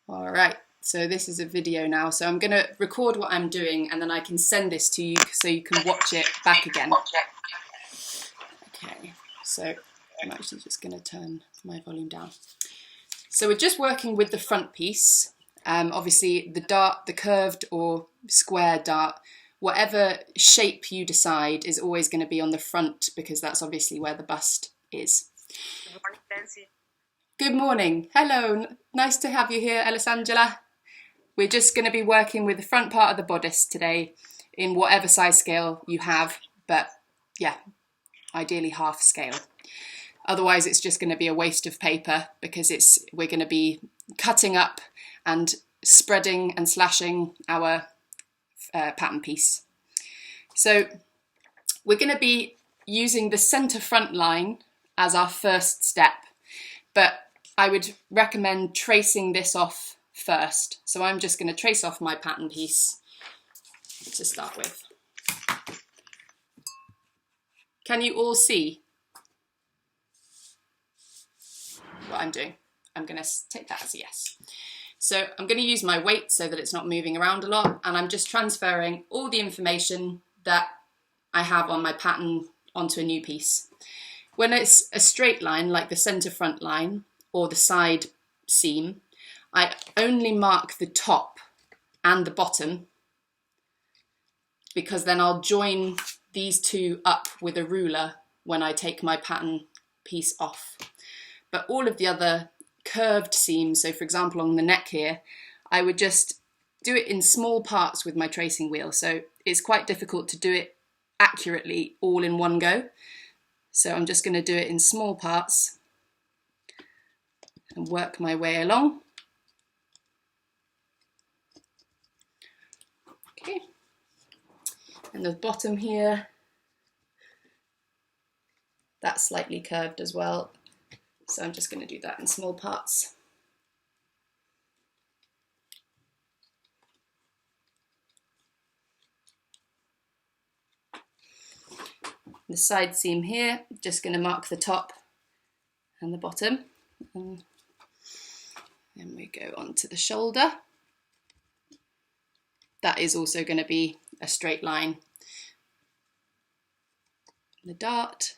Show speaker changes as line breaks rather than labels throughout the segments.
All right, so this is a video now. So I'm going to record what I'm doing and then I can send this to you so you can watch it back again. Okay, so I'm actually just going to turn my volume down. So we're just working with the front piece. Obviously the dart, the curved or square dart, whatever shape you decide is always going to be on the front because that's obviously where the bust is.
Good morning, Nancy.
Good morning. Hello. Nice to have you here, Alessandra. We're just going to be working with the front part of the bodice today in whatever size scale you have, but yeah, ideally half scale. Otherwise, it's just going to be a waste of paper because we're going to be cutting up and spreading and slashing our pattern piece. So we're going to be using the center front line as our first step, but I would recommend tracing this off first. So I'm just going to trace off my pattern piece to start with. Can you all see what I'm doing? I'm going to take that as a yes. So I'm going to use my weight so that it's not moving around a lot, and I'm just transferring all the information that I have on my pattern onto a new piece. When it's a straight line, like the center front line or the side seam, I only mark the top and the bottom because then I'll join these two up with a ruler when I take my pattern piece off. But all of the other curved seams, so for example on the neck here, I would just do it in small parts with my tracing wheel. So it's quite difficult to do it accurately all in one go. So I'm just going to do it in small parts and work my way along. Okay, and the bottom here, that's slightly curved as well. So I'm just going to do that in small parts. The side seam here, just going to mark the top and the bottom. And then we go on to the shoulder. That is also going to be a straight line. The dart.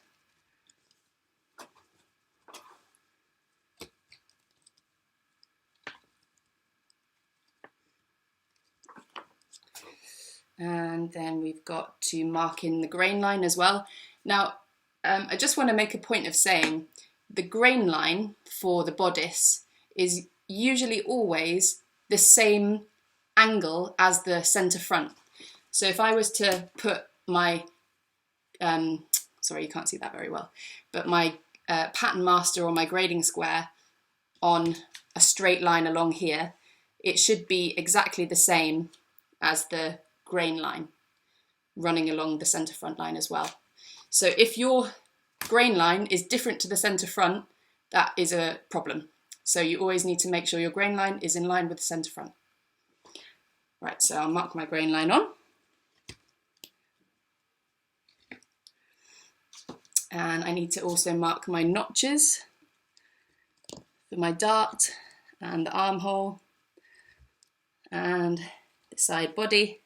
And then we've got to mark in the grain line as well. Now, I just want to make a point of saying the grain line for the bodice is usually always the same angle as the center front. So if I was to put my, sorry, you can't see that very well, but my pattern master or my grading square on a straight line along here, it should be exactly the same as the grain line running along the center front line as well. So if your grain line is different to the center front, that is a problem. So you always need to make sure your grain line is in line with the center front. Right, so I'll mark my grain line on. And I need to also mark my notches for my dart and the armhole and the side body,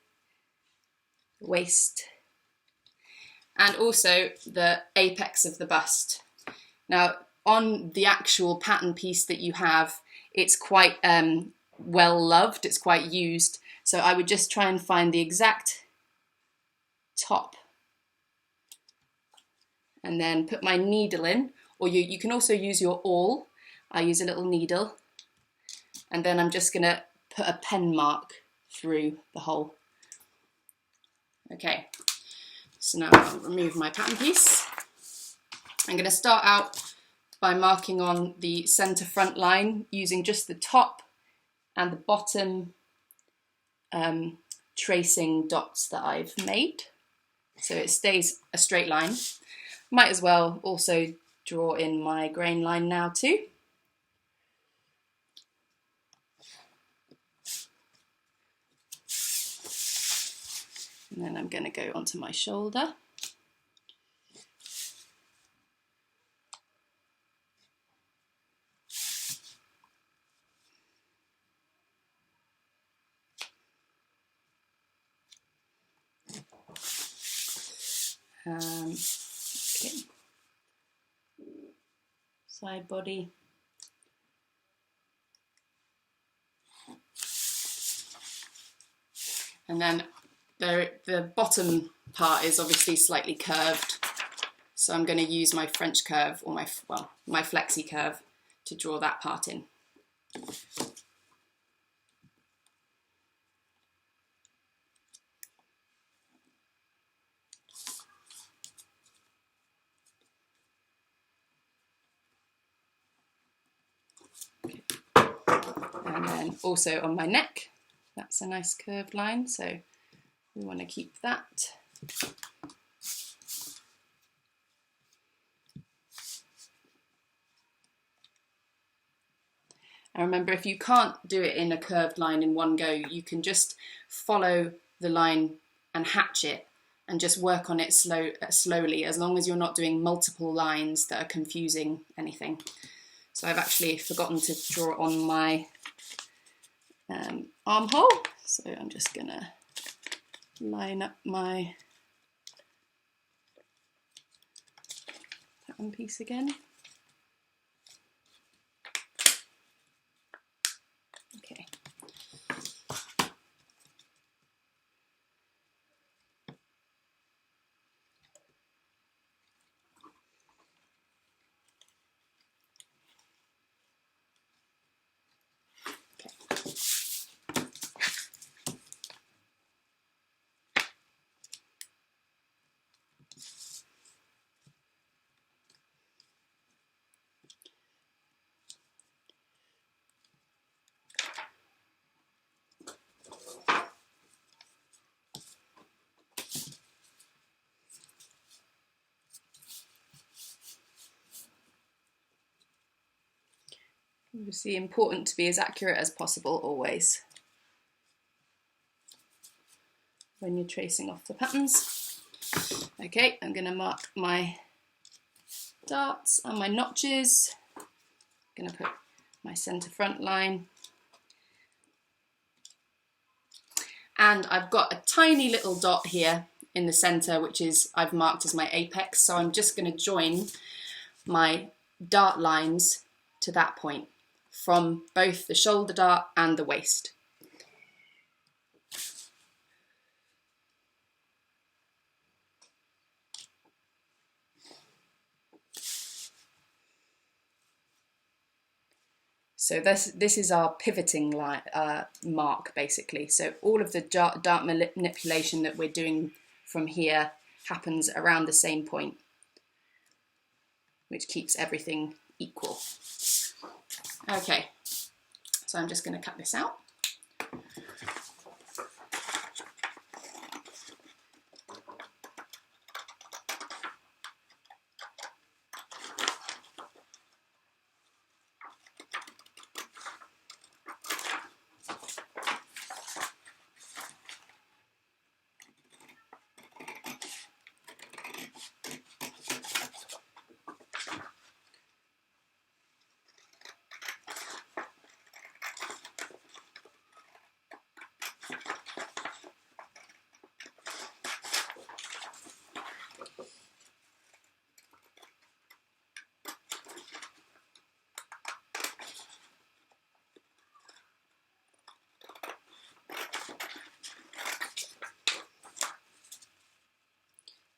waist, and also the apex of the bust. Now, on the actual pattern piece that you have, it's quite well loved, it's quite used, so I would just try and find the exact top and then put my needle in, or you can also use your awl. I use a little needle, and then I'm just going to put a pen mark through the hole. Okay, so now I'll remove my pattern piece. I'm going to start out by marking on the center front line using just the top and the bottom tracing dots that I've made, so it stays a straight line. Might as well also draw in my grain line now too. And then I'm going to go onto my shoulder. Okay. Side body. And then the bottom part is obviously slightly curved. So I'm going to use my French curve, or my flexi curve, to draw that part in. And then also on my neck, that's a nice curved line, so we want to keep that. And remember, if you can't do it in a curved line in one go, you can just follow the line and hatch it and just work on it slowly, as long as you're not doing multiple lines that are confusing anything. So I've actually forgotten to draw on my armhole, so I'm just gonna line up my pattern piece again. Okay. Obviously important to be as accurate as possible always when you're tracing off the patterns. Okay, I'm going to mark my darts and my notches. I'm going to put my centre front line. And I've got a tiny little dot here in the centre, which is I've marked as my apex. So I'm just going to join my dart lines to that point from both the shoulder dart and the waist. So this is our pivoting line, mark basically. So all of the dart manipulation that we're doing from here happens around the same point, which keeps everything equal. Okay, so I'm just going to cut this out.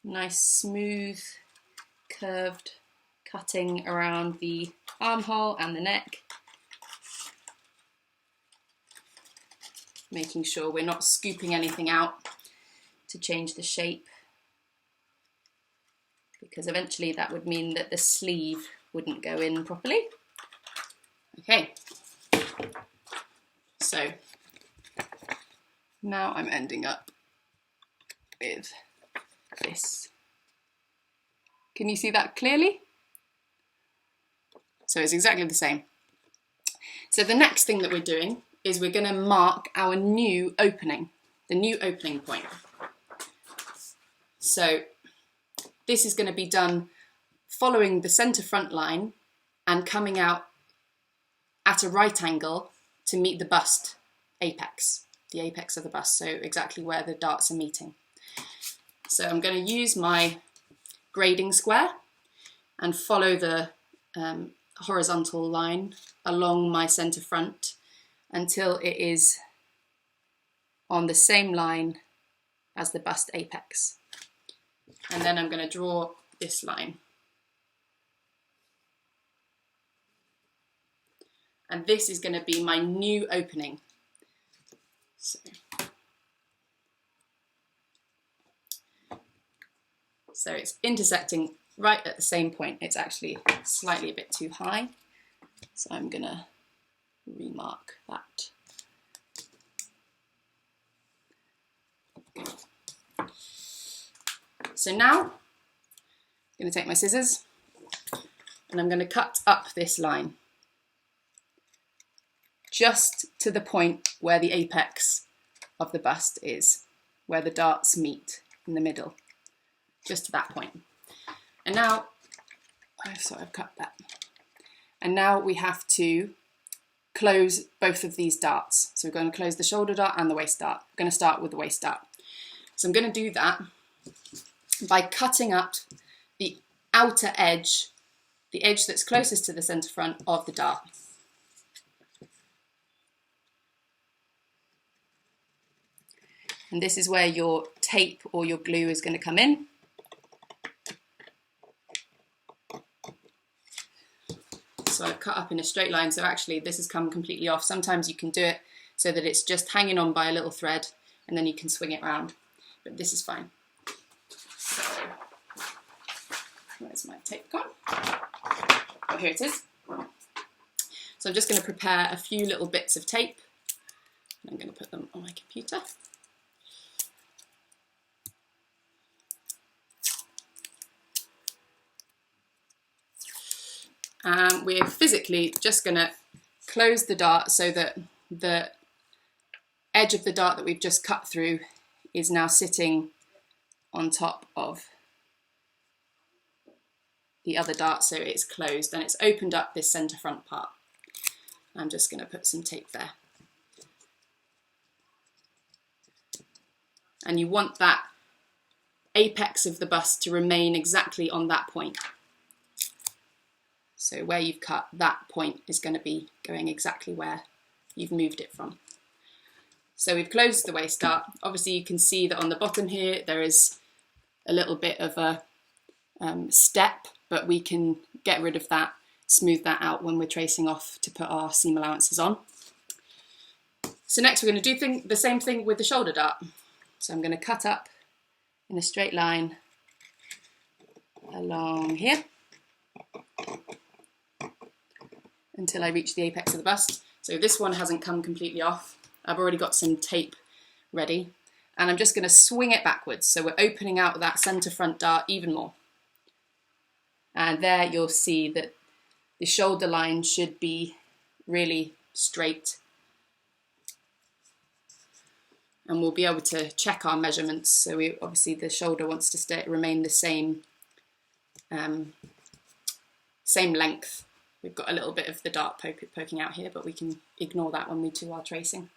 Nice smooth curved cutting around the armhole and the neck, making sure we're not scooping anything out to change the shape, because eventually that would mean that the sleeve wouldn't go in properly. Okay, so now I'm ending up with this. Can you see that clearly? So it's exactly the same. So the next thing that we're doing is we're going to mark our new opening, the new opening point. So this is going to be done following the centre front line and coming out at a right angle to meet the bust apex, the apex of the bust, so exactly where the darts are meeting. So I'm going to use my grading square and follow the horizontal line along my centre front until it is on the same line as the bust apex. And then I'm going to draw this line. And this is going to be my new opening. So it's intersecting right at the same point. It's actually slightly a bit too high. So I'm going to remark that. So now I'm going to take my scissors and I'm going to cut up this line just to the point where the apex of the bust is, where the darts meet in the middle, just to that point. And now, I've cut that. And now we have to close both of these darts. So we're going to close the shoulder dart and the waist dart. We're going to start with the waist dart. So I'm going to do that by cutting up the outer edge, the edge that's closest to the centre front of the dart. And this is where your tape or your glue is going to come in. So I've cut up in a straight line, so actually this has come completely off. Sometimes you can do it so that it's just hanging on by a little thread and then you can swing it around, but this is fine. So, where's my tape gone? Oh, here it is. So I'm just going to prepare a few little bits of tape. And I'm going to put them on my computer. We're physically just going to close the dart so that the edge of the dart that we've just cut through is now sitting on top of the other dart, so it's closed and it's opened up this centre front part. I'm just going to put some tape there. And you want that apex of the bust to remain exactly on that point. So where you've cut, that point is going to be going exactly where you've moved it from. So we've closed the waist dart. Obviously you can see that on the bottom here there is a little bit of a step, but we can get rid of that, smooth that out when we're tracing off to put our seam allowances on. So next we're going to do the same thing with the shoulder dart. So I'm going to cut up in a straight line along here until I reach the apex of the bust. So this one hasn't come completely off. I've already got some tape ready and I'm just going to swing it backwards. So we're opening out that centre front dart even more. And there you'll see that the shoulder line should be really straight. And we'll be able to check our measurements. So obviously the shoulder wants to remain the same, same length. We've got a little bit of the dart poking out here, but we can ignore that when we do our tracing.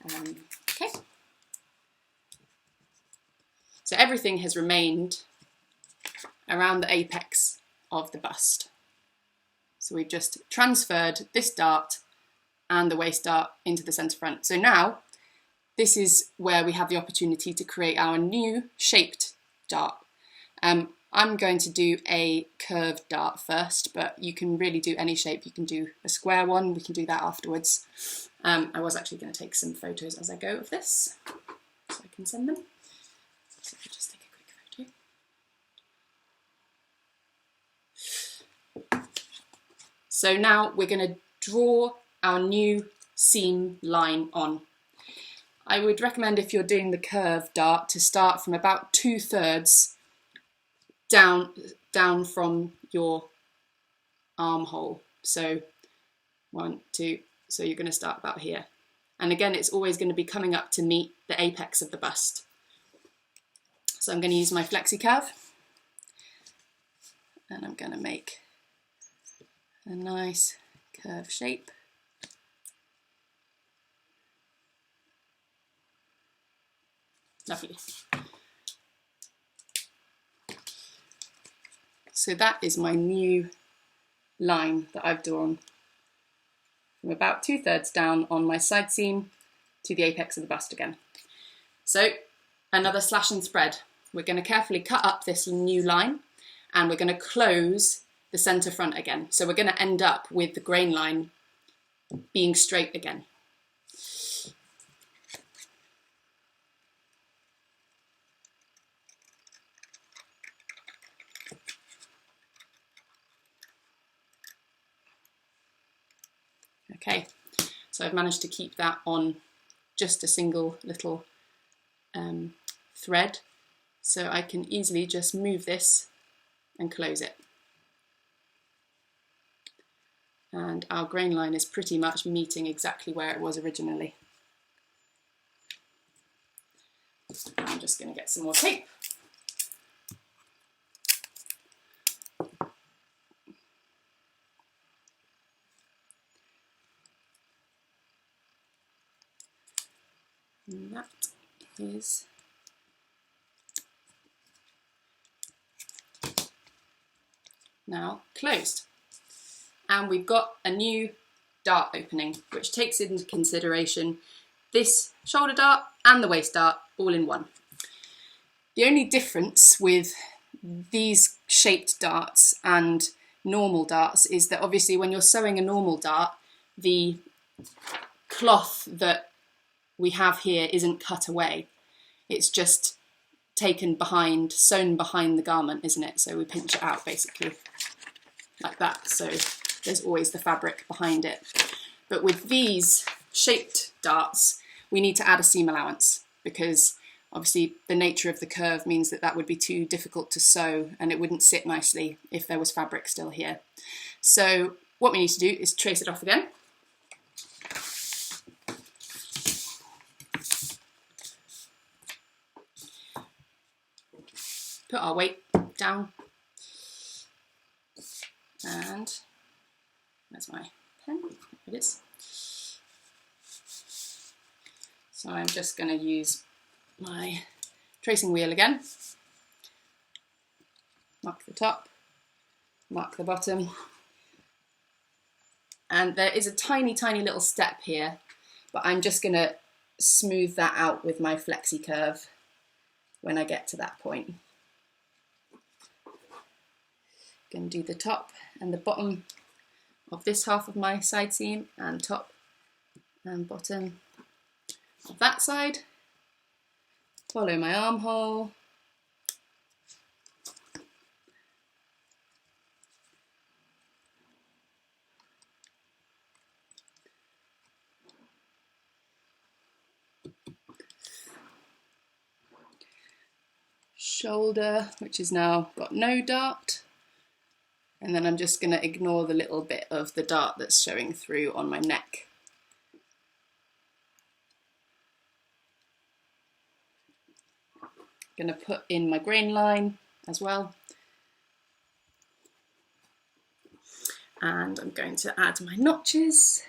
Okay. So everything has remained around the apex of the bust. So we've just transferred this dart and the waist dart into the centre front. So now this is where we have the opportunity to create our new shaped dart. I'm going to do a curved dart first, but you can really do any shape. You can do a square one, we can do that afterwards. I was actually going to take some photos as I go of this, so I can send them. So I'll just take a quick photo. So now we're going to draw our new seam line on. I would recommend, if you're doing the curved dart, to start from about 2/3 down from your armhole. So 1, 2, so you're going to start about here. And again, it's always going to be coming up to meet the apex of the bust. So I'm going to use my flexi curve and I'm going to make a nice curve shape. Lovely. So that is my new line that I've drawn from about 2/3 down on my side seam to the apex of the bust again. So another slash and spread. We're going to carefully cut up this new line and we're going to close the centre front again. So we're going to end up with the grain line being straight again. Okay, so I've managed to keep that on just a single little thread, so I can easily just move this and close it. And our grain line is pretty much meeting exactly where it was originally. I'm just going to get some more tape. And that is now closed. And we've got a new dart opening, which takes into consideration this shoulder dart and the waist dart all in one. The only difference with these shaped darts and normal darts is that obviously when you're sewing a normal dart, the cloth that we have here isn't cut away. It's just taken behind, sewn behind the garment, isn't it? So we pinch it out basically like that. So there's always the fabric behind it. But with these shaped darts, we need to add a seam allowance because obviously the nature of the curve means that that would be too difficult to sew and it wouldn't sit nicely if there was fabric still here. So what we need to do is trace it off again. Put our weight down, and where's my pen? It is. So I'm just going to use my tracing wheel again. Mark the top, mark the bottom, and there is a tiny, tiny little step here, but I'm just going to smooth that out with my flexi curve when I get to that point. Going to do the top and the bottom of this half of my side seam and top and bottom of that side. Follow my armhole. Shoulder, which is now got no dart. And then I'm just going to ignore the little bit of the dart that's showing through on my neck. I'm going to put in my grain line as well. And I'm going to add my notches.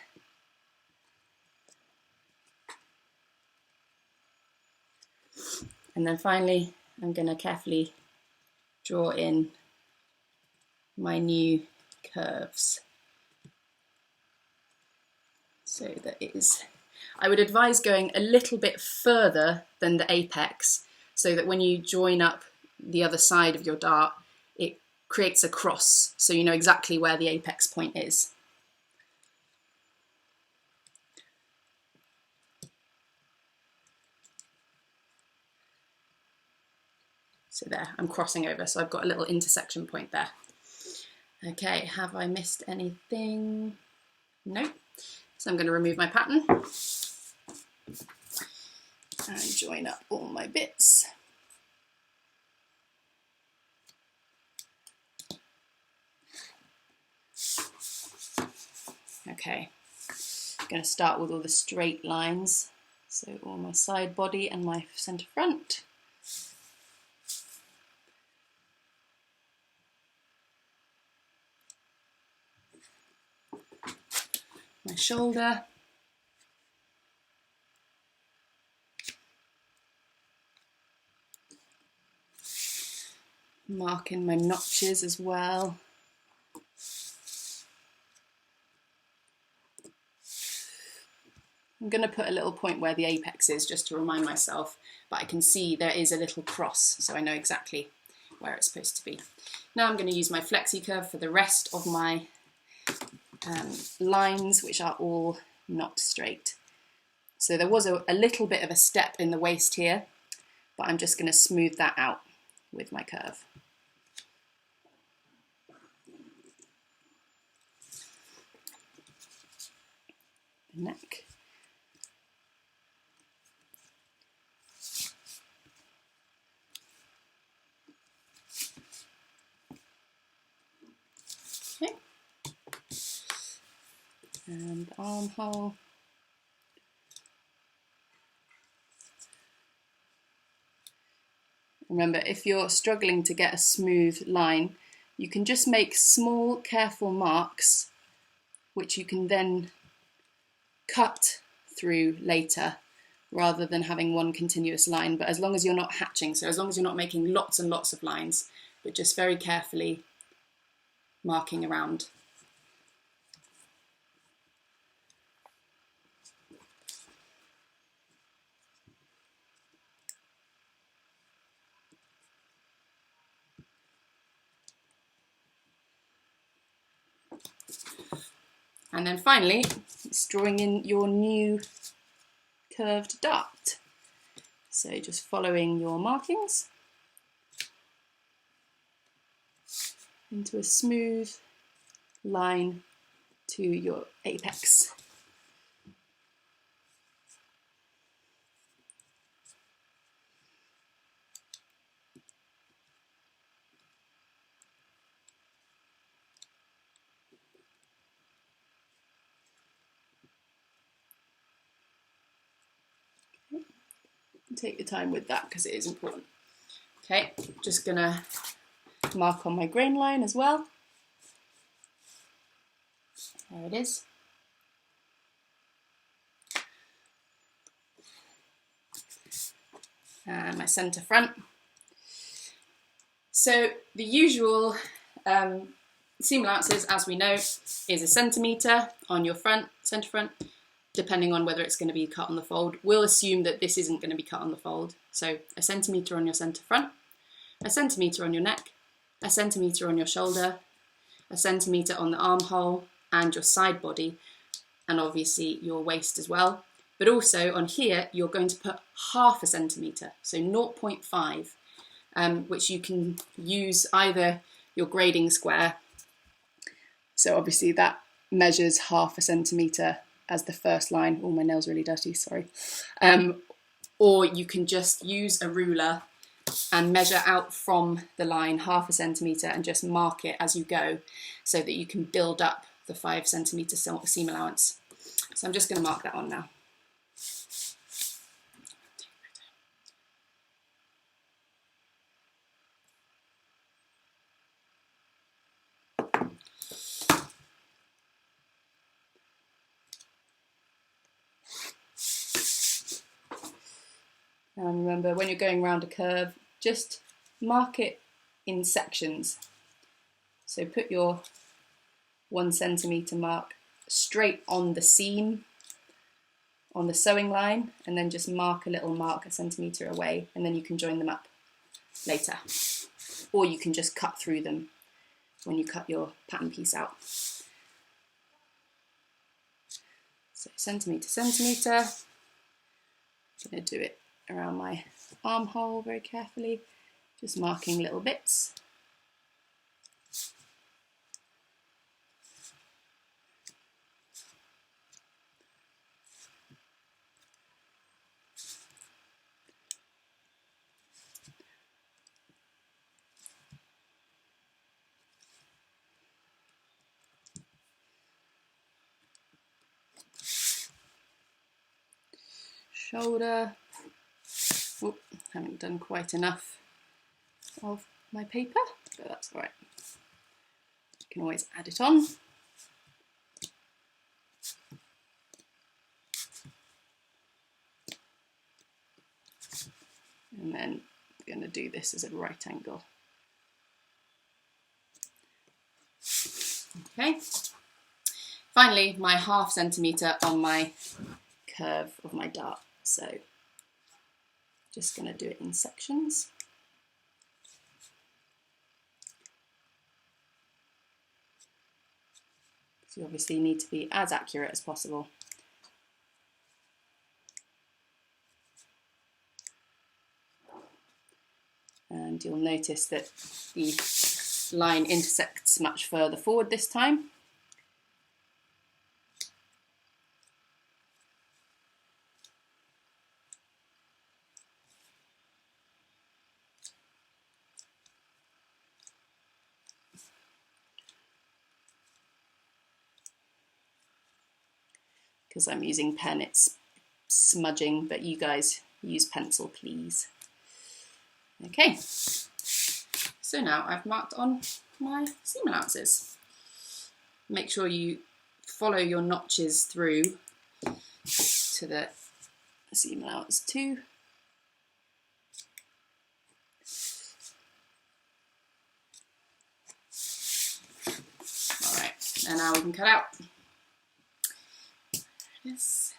And then finally, I'm going to carefully draw in my new curves so that it is, I would advise going a little bit further than the apex so that when you join up the other side of your dart it creates a cross so you know exactly where the apex point is. So there, I'm crossing over, so I've got a little intersection point there. Okay, have I missed anything? No. So I'm going to remove my pattern and join up all my bits. Okay, I'm going to start with all the straight lines. So all my side body and my centre front. My shoulder, Marking my notches as well. I'm going to put a little point where the apex is just to remind myself, but I can see there is a little cross, so I know exactly where it's supposed to be. Now I'm going to use my flexi curve for the rest of my lines, which are all not straight. So there was a little bit of a step in the waist here, but I'm just going to smooth that out with my curve. The neck. Okay. And the armhole. Remember, if you're struggling to get a smooth line, you can just make small, careful marks, which you can then cut through later, rather than having one continuous line. But as long as you're not hatching, so as long as you're not making lots and lots of lines, but just very carefully marking around. And then finally, it's drawing in your new curved dart. So just following your markings into a smooth line to your apex. Take your time with that because it is important. Okay, just gonna mark on my grain line as well. There it is. And my centre front. So the usual seam allowances, as we know, is a centimetre on your centre front, depending on whether it's going to be cut on the fold. We'll assume that this isn't going to be cut on the fold. So a centimetre on your centre front, a centimetre on your neck, a centimetre on your shoulder, a centimetre on the armhole and your side body, and obviously your waist as well. But also on here, you're going to put half a centimetre, so 0.5, which you can use either your grading square. So obviously that measures half a centimetre as the first line. Oh, my nail's really dirty, sorry. Or you can just use a ruler and measure out from the line half a centimetre and just mark it as you go so that you can build up the 5 centimetre seam allowance. So I'm just going to mark that on now. And remember, when you're going around a curve, just mark it in sections. So put your 1 centimetre mark straight on the seam, on the sewing line, and then just mark a little mark a centimetre away, and then you can join them up later. Or you can just cut through them when you cut your pattern piece out. So centimetre, centimetre. I'm going to do it around my armhole very carefully, just marking little bits. Shoulder. Oh, haven't done quite enough of my paper, but that's all right. You can always add it on. And then we're going to do this as a right angle. Okay. Finally, my ½ centimetre on my curve of my dart. So just going to do it in sections. So you obviously need to be as accurate as possible. And you'll notice that the line intersects much further forward this time. Because I'm using pen, it's smudging, but you guys use pencil, please. Okay, so now I've marked on my seam allowances. Make sure you follow your notches through to the seam allowance 2. All right, and now we can cut out. Yes.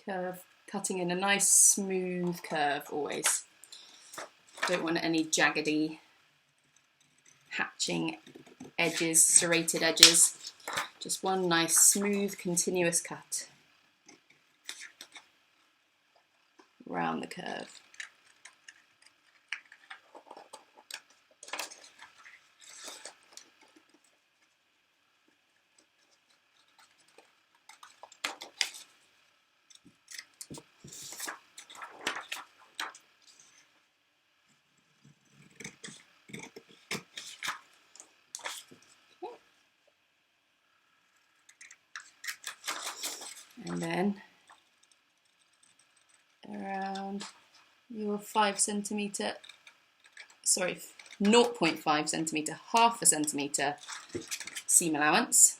Curve, cutting in a nice smooth curve always. Don't want any jaggedy, hatching edges, serrated edges. Just one nice smooth continuous cut around the curve. And then around your 5 centimetre, sorry, 0.5 centimetre, ½ centimetre seam allowance.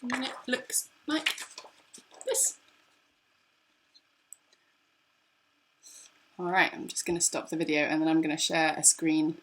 And then it looks like this. Alright, I'm just going to stop the video and then I'm going to share a screen